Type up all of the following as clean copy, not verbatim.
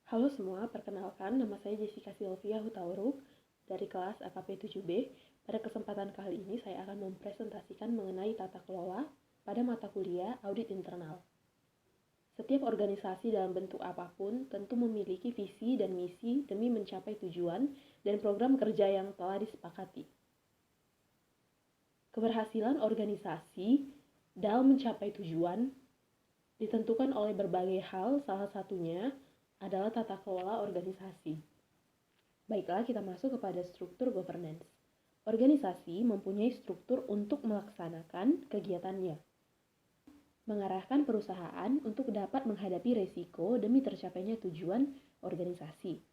Halo semua, perkenalkan nama saya Jessica Sylvia Hutauruk dari kelas AKP 7B. Pada kesempatan kali ini saya akan mempresentasikan mengenai tata kelola pada mata kuliah Audit Internal. Setiap organisasi dalam bentuk apapun tentu memiliki visi dan misi demi mencapai tujuan dan program kerja yang telah disepakati. Keberhasilan organisasi dalam mencapai tujuan ditentukan oleh berbagai hal, salah satunya adalah tata kelola organisasi. Baiklah, kita masuk kepada struktur governance. Organisasi mempunyai struktur untuk melaksanakan kegiatannya, mengarahkan perusahaan untuk dapat menghadapi resiko demi tercapainya tujuan organisasi.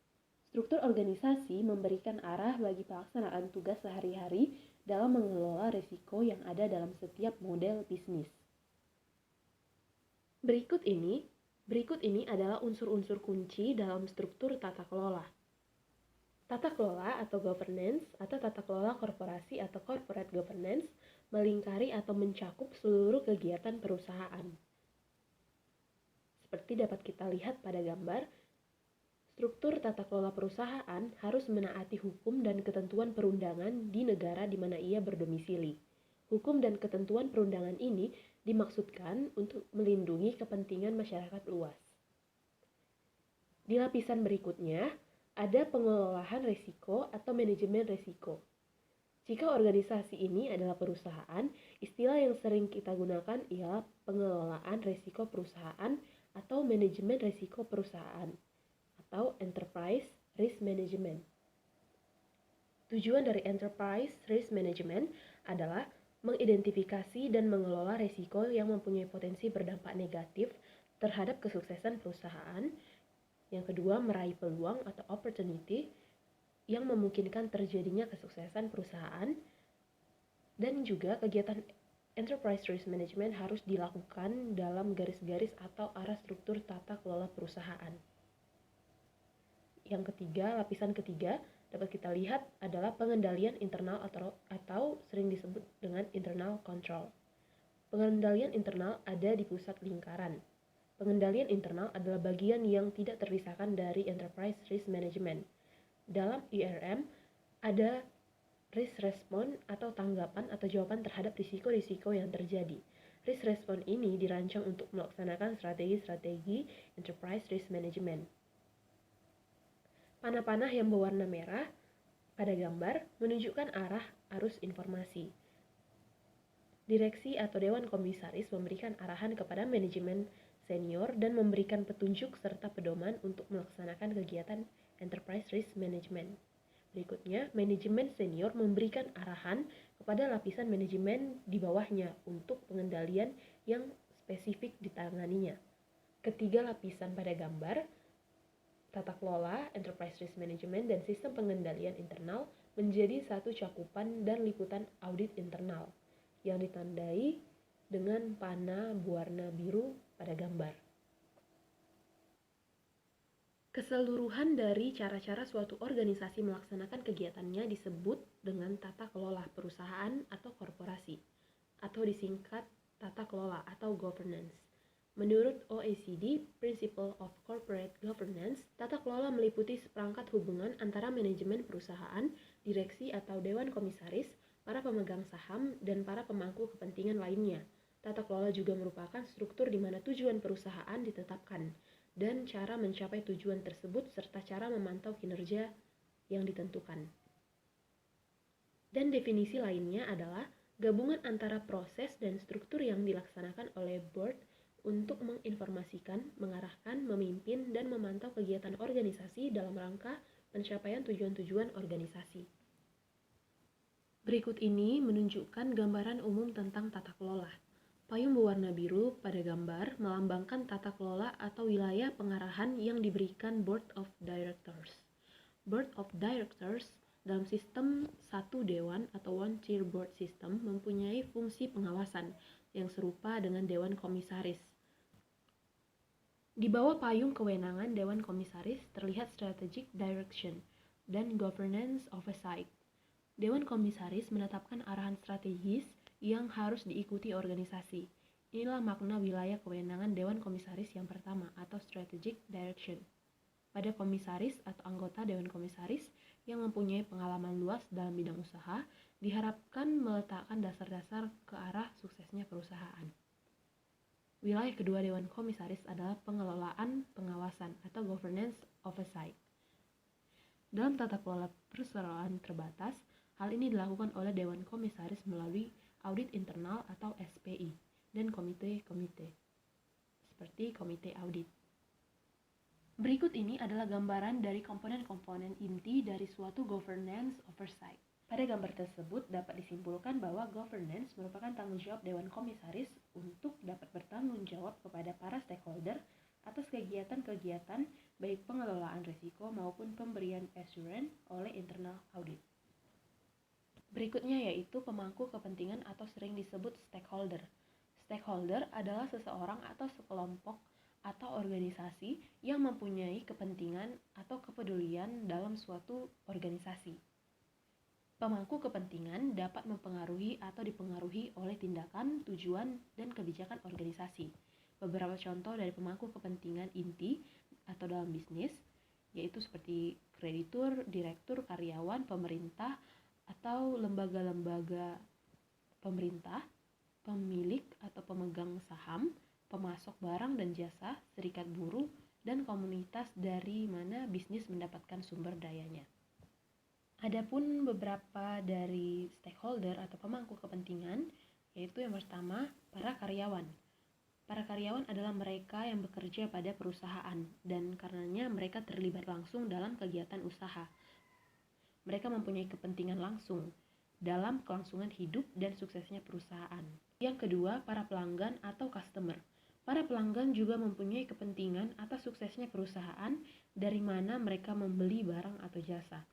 Struktur organisasi memberikan arah bagi pelaksanaan tugas sehari-hari dalam mengelola resiko yang ada dalam setiap model bisnis. Berikut ini adalah unsur-unsur kunci dalam struktur tata kelola. Tata kelola atau governance atau tata kelola korporasi atau corporate governance melingkari atau mencakup seluruh kegiatan perusahaan. Seperti dapat kita lihat pada gambar, struktur tata kelola perusahaan harus menaati hukum dan ketentuan perundangan di negara di mana ia berdomisili. Hukum dan ketentuan perundangan ini dimaksudkan untuk melindungi kepentingan masyarakat luas. Di lapisan berikutnya, ada pengelolaan risiko atau manajemen risiko. Jika organisasi ini adalah perusahaan, istilah yang sering kita gunakan ialah pengelolaan risiko perusahaan atau manajemen risiko perusahaan atau enterprise risk management. Tujuan dari enterprise risk management adalah mengidentifikasi dan mengelola risiko yang mempunyai potensi berdampak negatif terhadap kesuksesan perusahaan. Yang kedua, meraih peluang atau opportunity yang memungkinkan terjadinya kesuksesan perusahaan. Dan juga kegiatan enterprise risk management harus dilakukan dalam garis-garis atau arah struktur tata kelola perusahaan. Yang ketiga, lapisan ketiga dapat kita lihat adalah pengendalian internal atau sering disebut dengan internal control. Pengendalian internal ada di pusat lingkaran. Pengendalian internal adalah bagian yang tidak terpisahkan dari enterprise risk management. Dalam IRM ada risk response atau tanggapan atau jawaban terhadap risiko-risiko yang terjadi. Risk response ini dirancang untuk melaksanakan strategi-strategi enterprise risk management. Panah-panah yang berwarna merah pada gambar menunjukkan arah arus informasi. Direksi atau Dewan Komisaris memberikan arahan kepada manajemen senior dan memberikan petunjuk serta pedoman untuk melaksanakan kegiatan enterprise risk management. Berikutnya, manajemen senior memberikan arahan kepada lapisan manajemen di bawahnya untuk pengendalian yang spesifik ditanganinya. Ketiga lapisan pada gambar, tata kelola, enterprise risk management, dan sistem pengendalian internal menjadi satu cakupan dan liputan audit internal yang ditandai dengan panah berwarna biru pada gambar. Keseluruhan dari cara-cara suatu organisasi melaksanakan kegiatannya disebut dengan tata kelola perusahaan atau korporasi, atau disingkat tata kelola atau governance. Menurut OECD, Principle of Corporate Governance, tata kelola meliputi seperangkat hubungan antara manajemen perusahaan, direksi atau dewan komisaris, para pemegang saham, dan para pemangku kepentingan lainnya. Tata kelola juga merupakan struktur di mana tujuan perusahaan ditetapkan, dan cara mencapai tujuan tersebut serta cara memantau kinerja yang ditentukan. Dan definisi lainnya adalah gabungan antara proses dan struktur yang dilaksanakan oleh board untuk menginformasikan, mengarahkan, memimpin, dan memantau kegiatan organisasi dalam rangka pencapaian tujuan-tujuan organisasi. Berikut ini menunjukkan gambaran umum tentang tata kelola. Payung berwarna biru pada gambar melambangkan tata kelola atau wilayah pengarahan yang diberikan Board of Directors. Board of Directors dalam sistem satu dewan atau one-tier board system mempunyai fungsi pengawasan yang serupa dengan dewan komisaris. Di bawah payung kewenangan dewan komisaris terlihat strategic direction dan governance oversight. Dewan komisaris menetapkan arahan strategis yang harus diikuti organisasi. Inilah makna wilayah kewenangan dewan komisaris yang pertama atau strategic direction. pada komisaris atau anggota Dewan Komisaris yang mempunyai pengalaman luas dalam bidang usaha, diharapkan meletakkan dasar-dasar ke arah suksesnya perusahaan. Wilayah kedua Dewan Komisaris adalah pengelolaan pengawasan atau governance oversight. Dalam tata kelola perusahaan terbatas, hal ini dilakukan oleh Dewan Komisaris melalui audit internal atau SPI dan komite-komite, seperti komite audit. Berikut ini adalah gambaran dari komponen-komponen inti dari suatu governance oversight. Pada gambar tersebut dapat disimpulkan bahwa governance merupakan tanggung jawab Dewan Komisaris untuk dapat bertanggung jawab kepada para stakeholder atas kegiatan-kegiatan baik pengelolaan risiko maupun pemberian assurance oleh internal audit. Berikutnya yaitu pemangku kepentingan atau sering disebut stakeholder. Stakeholder adalah seseorang atau sekelompok atau organisasi yang mempunyai kepentingan atau kepedulian dalam suatu organisasi. Pemangku kepentingan dapat mempengaruhi atau dipengaruhi oleh tindakan, tujuan, dan kebijakan organisasi. Beberapa contoh dari pemangku kepentingan inti atau dalam bisnis yaitu seperti kreditur, direktur, karyawan, pemerintah, atau lembaga-lembaga pemerintah, pemilik atau pemegang saham, pemasok barang dan jasa, serikat buruh, dan komunitas dari mana bisnis mendapatkan sumber dayanya. Adapun beberapa dari stakeholder atau pemangku kepentingan, yaitu yang pertama, para karyawan. Para karyawan adalah mereka yang bekerja pada perusahaan dan karenanya mereka terlibat langsung dalam kegiatan usaha. Mereka mempunyai kepentingan langsung dalam kelangsungan hidup dan suksesnya perusahaan. Yang kedua, para pelanggan atau customer. Para pelanggan juga mempunyai kepentingan atas suksesnya perusahaan dari mana mereka membeli barang atau jasa.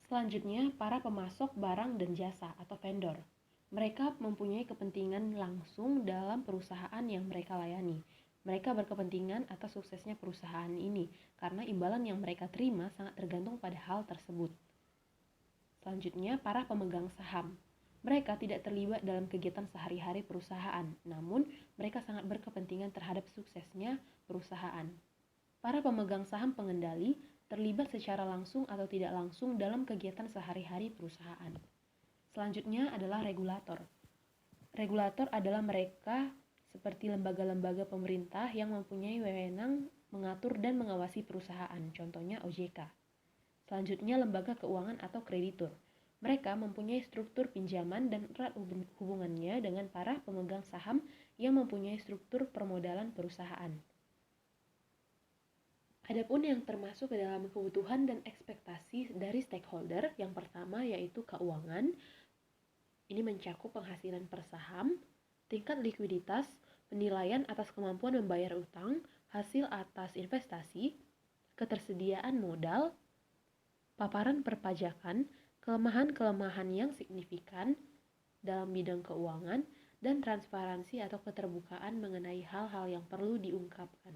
Selanjutnya, para pemasok barang dan jasa atau vendor. Mereka mempunyai kepentingan langsung dalam perusahaan yang mereka layani. Mereka berkepentingan atas suksesnya perusahaan ini karena imbalan yang mereka terima sangat tergantung pada hal tersebut. Selanjutnya, para pemegang saham. Mereka tidak terlibat dalam kegiatan sehari-hari perusahaan, namun mereka sangat berkepentingan terhadap suksesnya perusahaan. Para pemegang saham pengendali terlibat secara langsung atau tidak langsung dalam kegiatan sehari-hari perusahaan. Selanjutnya adalah regulator. Regulator adalah mereka seperti lembaga-lembaga pemerintah yang mempunyai wewenang mengatur dan mengawasi perusahaan, contohnya OJK. Selanjutnya, lembaga keuangan atau kreditur. Mereka mempunyai struktur pinjaman dan erat hubungannya dengan para pemegang saham yang mempunyai struktur permodalan perusahaan. Adapun yang termasuk ke dalam kebutuhan dan ekspektasi dari stakeholder, yang pertama yaitu keuangan. Ini mencakup penghasilan per saham, tingkat likuiditas, penilaian atas kemampuan membayar utang, hasil atas investasi, ketersediaan modal, paparan perpajakan, kelemahan-kelemahan yang signifikan dalam bidang keuangan, dan transparansi atau keterbukaan mengenai hal-hal yang perlu diungkapkan.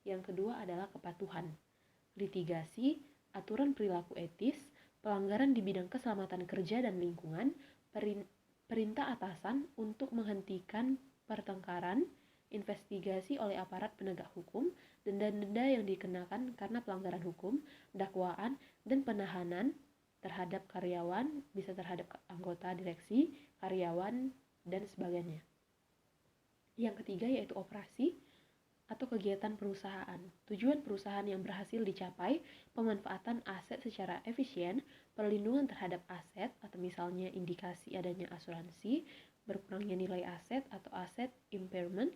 Yang kedua adalah kepatuhan, litigasi, aturan perilaku etis, pelanggaran di bidang keselamatan kerja dan lingkungan, perintah atasan untuk menghentikan pertengkaran, investigasi oleh aparat penegak hukum, denda-denda yang dikenakan karena pelanggaran hukum, dakwaan, dan penahanan terhadap karyawan, bisa terhadap anggota direksi, karyawan, dan sebagainya. Yang ketiga yaitu operasi atau kegiatan perusahaan. Tujuan perusahaan yang berhasil dicapai, pemanfaatan aset secara efisien, perlindungan terhadap aset atau misalnya indikasi adanya asuransi, berkurangnya nilai aset atau aset impairment,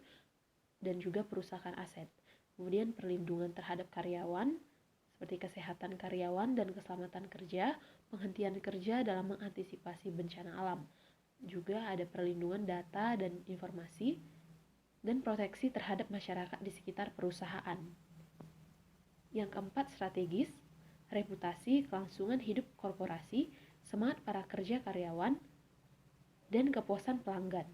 dan juga perusahaan aset. Kemudian perlindungan terhadap karyawan, seperti kesehatan karyawan dan keselamatan kerja, penghentian kerja dalam mengantisipasi bencana alam. Juga ada perlindungan data dan informasi, dan proteksi terhadap masyarakat di sekitar perusahaan. Yang keempat, strategis, reputasi, kelangsungan hidup korporasi, semangat para kerja karyawan, dan kepuasan pelanggan.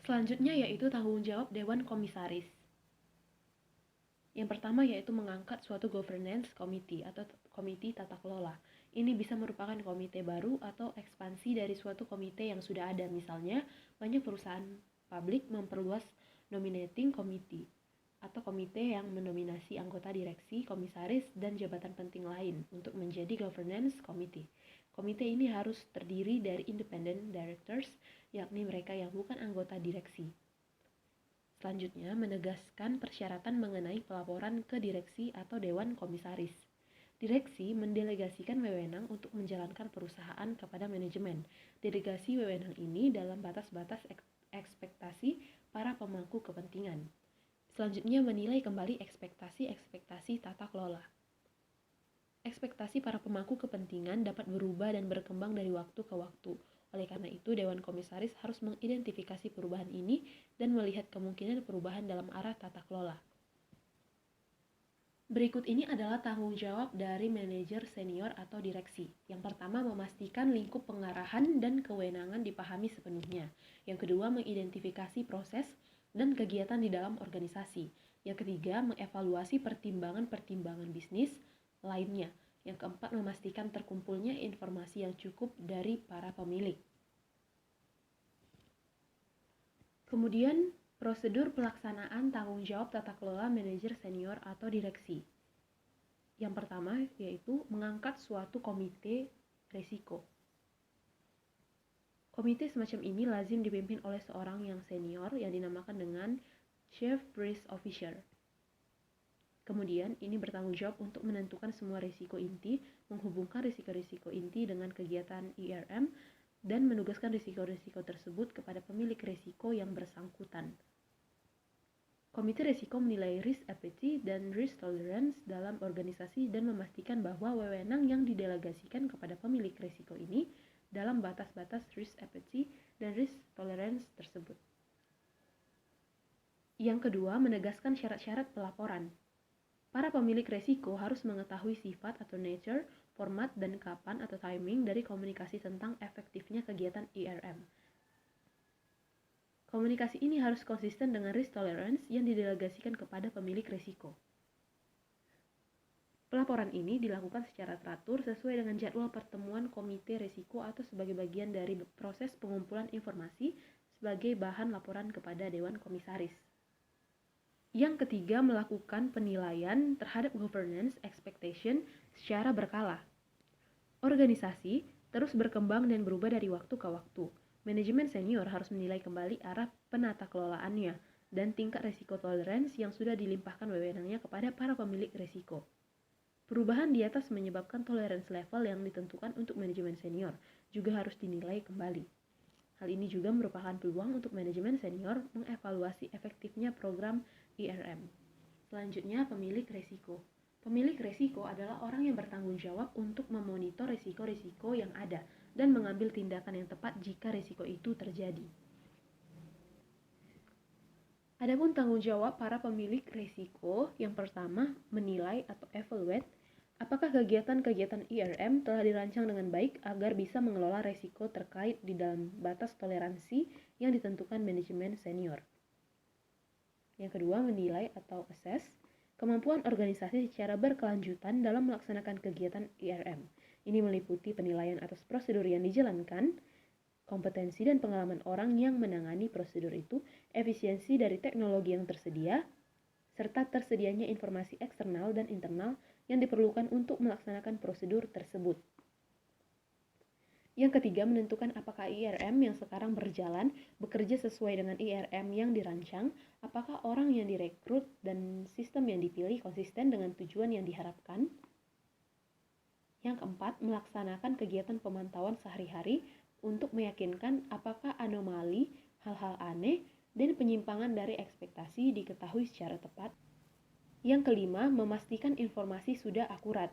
Selanjutnya yaitu tanggung jawab Dewan Komisaris. Yang pertama yaitu mengangkat suatu governance committee atau komite tata kelola. Ini bisa merupakan komite baru atau ekspansi dari suatu komite yang sudah ada. Misalnya, banyak perusahaan publik memperluas nominating committee. atau komite yang mendominasi anggota direksi, komisaris, dan jabatan penting lain untuk menjadi governance committee. Komite ini harus terdiri dari independent directors, yakni mereka yang bukan anggota direksi. Selanjutnya, menegaskan persyaratan mengenai pelaporan ke direksi atau dewan komisaris. Direksi mendelegasikan wewenang untuk menjalankan perusahaan kepada manajemen. Delegasi wewenang ini dalam batas-batas ekspektasi para pemangku kepentingan. Selanjutnya, menilai kembali ekspektasi tata kelola. Ekspektasi para pemangku kepentingan dapat berubah dan berkembang dari waktu ke waktu. Oleh karena itu, Dewan Komisaris harus mengidentifikasi perubahan ini dan melihat kemungkinan perubahan dalam arah tata kelola. Berikut ini adalah tanggung jawab dari manajer senior atau direksi. Yang pertama, memastikan lingkup pengarahan dan kewenangan dipahami sepenuhnya. Yang kedua, mengidentifikasi proses dan kegiatan di dalam organisasi. Yang ketiga, mengevaluasi pertimbangan-pertimbangan bisnis lainnya. Yang keempat, memastikan terkumpulnya informasi yang cukup dari para pemilik. Kemudian, prosedur pelaksanaan tanggung jawab tata kelola manajer senior atau direksi. Yang pertama yaitu mengangkat suatu komite risiko. Komite semacam ini lazim dipimpin oleh seorang yang senior yang dinamakan dengan Chief Risk Officer. Kemudian, ini bertanggung jawab untuk menentukan semua risiko inti, menghubungkan risiko-risiko inti dengan kegiatan IRM, dan menugaskan risiko-risiko tersebut kepada pemilik risiko yang bersangkutan. Komite risiko menilai risk appetite dan risk tolerance dalam organisasi dan memastikan bahwa wewenang yang didelegasikan kepada pemilik risiko ini dalam batas-batas risk appetite dan risk tolerance tersebut. Yang kedua, menegaskan syarat-syarat pelaporan. Para pemilik risiko harus mengetahui sifat atau nature, format, dan kapan atau timing dari komunikasi tentang efektifnya kegiatan IRM. Komunikasi ini harus konsisten dengan risk tolerance yang didelegasikan kepada pemilik risiko. Pelaporan ini dilakukan secara teratur sesuai dengan jadwal pertemuan komite risiko atau sebagai bagian dari proses pengumpulan informasi sebagai bahan laporan kepada Dewan Komisaris. Yang ketiga, melakukan penilaian terhadap governance expectation secara berkala. Organisasi terus berkembang dan berubah dari waktu ke waktu. Manajemen senior harus menilai kembali arah penata kelolaannya dan tingkat risiko tolerance yang sudah dilimpahkan wewenangnya kepada para pemilik risiko. Perubahan di atas menyebabkan tolerance level yang ditentukan untuk manajemen senior juga harus dinilai kembali. Hal ini juga merupakan peluang untuk manajemen senior mengevaluasi efektifnya program IRM. Selanjutnya, pemilik risiko. Pemilik risiko adalah orang yang bertanggung jawab untuk memonitor risiko-risiko yang ada dan mengambil tindakan yang tepat jika risiko itu terjadi. Adapun tanggung jawab para pemilik risiko, yang pertama, menilai atau evaluate apakah kegiatan-kegiatan IRM telah dirancang dengan baik agar bisa mengelola risiko terkait di dalam batas toleransi yang ditentukan manajemen senior. Yang kedua, menilai atau assess kemampuan organisasi secara berkelanjutan dalam melaksanakan kegiatan IRM. Ini meliputi penilaian atas prosedur yang dijalankan, kompetensi dan pengalaman orang yang menangani prosedur itu, efisiensi dari teknologi yang tersedia, serta tersedianya informasi eksternal dan internal yang diperlukan untuk melaksanakan prosedur tersebut. Yang ketiga, menentukan apakah IRM yang sekarang berjalan bekerja sesuai dengan IRM yang dirancang, apakah orang yang direkrut dan sistem yang dipilih konsisten dengan tujuan yang diharapkan. Yang keempat, melaksanakan kegiatan pemantauan sehari-hari untuk meyakinkan apakah anomali, hal-hal aneh, dan penyimpangan dari ekspektasi diketahui secara tepat. Yang kelima, memastikan informasi sudah akurat.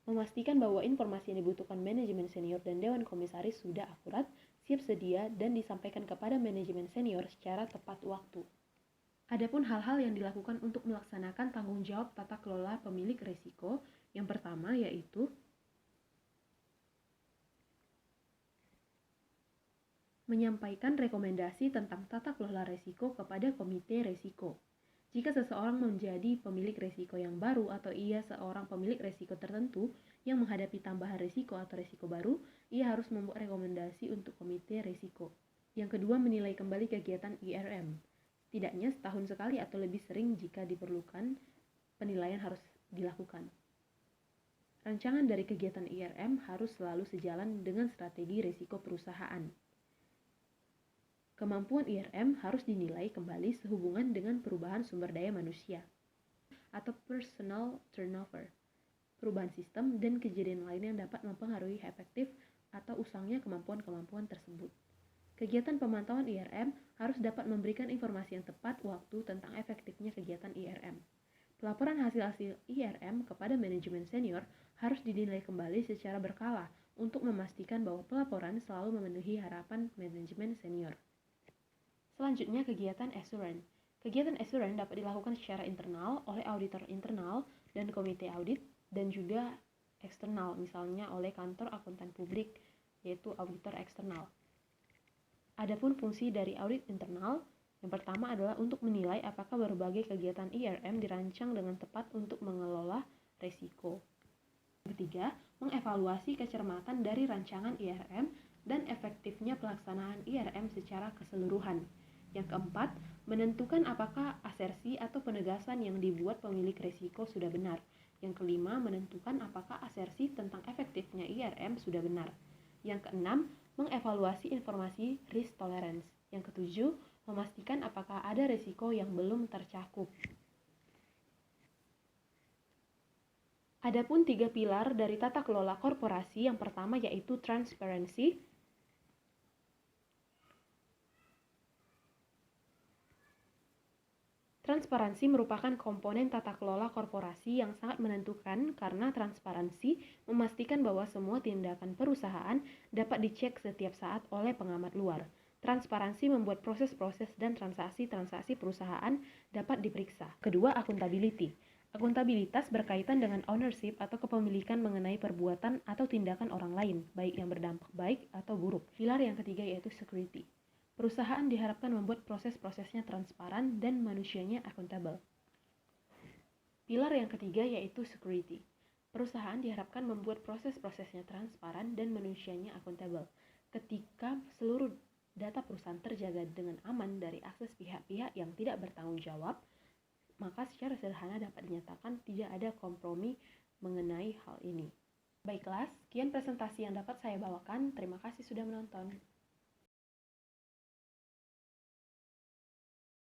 Memastikan bahwa informasi yang dibutuhkan manajemen senior dan Dewan Komisaris sudah akurat, siap sedia, dan disampaikan kepada manajemen senior secara tepat waktu. Adapun hal-hal yang dilakukan untuk melaksanakan tanggung jawab tata kelola pemilik risiko, yang pertama yaitu menyampaikan rekomendasi tentang tata kelola risiko kepada komite risiko. Jika seseorang menjadi pemilik risiko yang baru atau ia seorang pemilik risiko tertentu yang menghadapi tambahan risiko atau risiko baru, ia harus membuat rekomendasi untuk komite risiko. Yang kedua, menilai kembali kegiatan IRM. Setidaknya setahun sekali atau lebih sering jika diperlukan, penilaian harus dilakukan. Rancangan dari kegiatan IRM harus selalu sejalan dengan strategi risiko perusahaan. Kemampuan IRM harus dinilai kembali sehubungan dengan perubahan sumber daya manusia atau personal turnover, perubahan sistem, dan kejadian lain yang dapat mempengaruhi efektif atau usangnya kemampuan-kemampuan tersebut. Kegiatan pemantauan IRM harus dapat memberikan informasi yang tepat waktu tentang efektifnya kegiatan IRM. Pelaporan hasil-hasil IRM kepada manajemen senior harus dinilai kembali secara berkala untuk memastikan bahwa pelaporan selalu memenuhi harapan manajemen senior. Selanjutnya, kegiatan assurance. Kegiatan assurance dapat dilakukan secara internal oleh auditor internal dan komite audit, dan juga eksternal, misalnya oleh kantor akuntan publik, yaitu auditor eksternal. Adapun fungsi dari audit internal, yang pertama adalah untuk menilai apakah berbagai kegiatan IRM dirancang dengan tepat untuk mengelola risiko. Yang ketiga, mengevaluasi kecermatan dari rancangan IRM dan efektifnya pelaksanaan IRM secara keseluruhan. Yang keempat, menentukan apakah asersi atau penegasan yang dibuat pemilik risiko sudah benar. Yang kelima, menentukan apakah asersi tentang efektifnya IRM sudah benar. Yang keenam, mengevaluasi informasi risk tolerance. Yang ketujuh, memastikan apakah ada risiko yang belum tercakup. Adapun 3 pilar dari tata kelola korporasi, yang pertama yaitu transparansi. Transparansi merupakan komponen tata kelola korporasi yang sangat menentukan karena transparansi memastikan bahwa semua tindakan perusahaan dapat dicek setiap saat oleh pengamat luar. Transparansi membuat proses-proses dan transaksi-transaksi perusahaan dapat diperiksa. Kedua, akuntability. Akuntabilitas berkaitan dengan ownership atau kepemilikan mengenai perbuatan atau tindakan orang lain, baik yang berdampak baik atau buruk. Pilar yang ketiga yaitu security. Perusahaan diharapkan membuat proses-prosesnya transparan dan manusianya akuntabel. Pilar yang ketiga yaitu security. Perusahaan diharapkan membuat proses-prosesnya transparan dan manusianya akuntabel. Ketika seluruh data perusahaan terjaga dengan aman dari akses pihak-pihak yang tidak bertanggung jawab, maka secara sederhana dapat dinyatakan tidak ada kompromi mengenai hal ini. Baiklah, sekian presentasi yang dapat saya bawakan. Terima kasih sudah menonton.